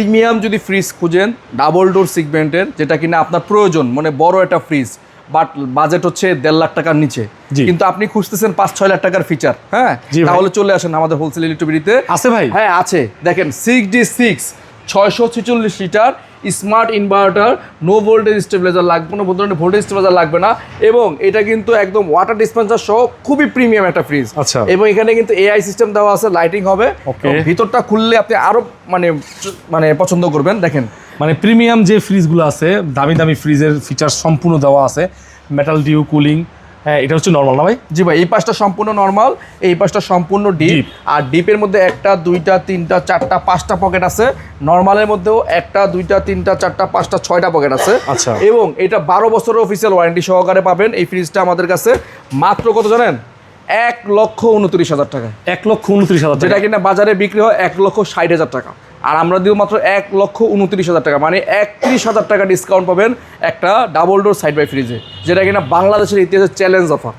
Premium যদি fridge খুঁজেন double door সেগমেন্টের, যেটা কিনা আপনার প্রয়োজন, মানে বড় একটা ফ্রিজ, বাট বাজেট হচ্ছে 1.5 লাখ টাকার নিচে, জি। কিন্তু আপনি খুঁজতেছেন 5-6 লাখ টাকার ফিচার, হ্যাঁ, জি ভাই। তাহলে চলে আসেন আমাদের হোলসেল ইলেকট্রিবিটিতে। আছে ভাই? হ্যাঁ আছে, দেখেন 6D6 646 litre smart inverter, no voltage stabiliser লাগবে না, কোনো ধরনের ভোল্টেজ স্টেবিলাইজার লাগবে না, এবং এটা কিন্তু একদম ওয়াটার ডিসপেন্সার সহ খুবই প্রিমিয়াম একটা ফ্রিজ। আচ্ছা। এবং এখানে কিন্তু এআই সিস্টেম দেওয়া আছে, লাইটিং হবে। Okay. ভিতরটা খুললে আপনি আরো মানে পছন্দ করবেন। দেখেন মানে প্রিমিয়াম যে ফ্রিজগুলো আছে, দামি দামি ফ্রিজের ফিচার সম্পূর্ণ দেওয়া আছে, মেটাল ডিউ কুলিং। হ্যাঁ, এটা হচ্ছে নর্মাল না ভাই? জি ভাই, এই পাশটা সম্পূর্ণ নরমাল, এই পাশটা সম্পূর্ণ ডিপ। Deep। আর ডিপের মধ্যে 1টা 2টা 3টা 4টা 5টা পকেট আছে। নরমালের মধ্যেও 1টা 2টা 3টা 4টা 5টা 6টা পকেট আছে। আচ্ছা। এবং এটা 12 বছরের অফিসিয়াল ওয়ারেন্টি সহকারে পাবেন। এই ফ্রিজটা আমাদের কাছে মাত্র কত জানেন? 1,29,000 টাকা। 1,29,000 যেটা টাকা। কিনা বাজারে বিক্রি হয় 1,60,000 টাকা, আর আমরা দিব মাত্র 1,29,000 টাকা, মানে 31,000 টাকা ডিসকাউন্ট পাবেন একটা ডাবল ডোর সাইড বাই ফ্রিজে, যেটা কিনা বাংলাদেশের ইতিহাসের চ্যালেঞ্জ অফার।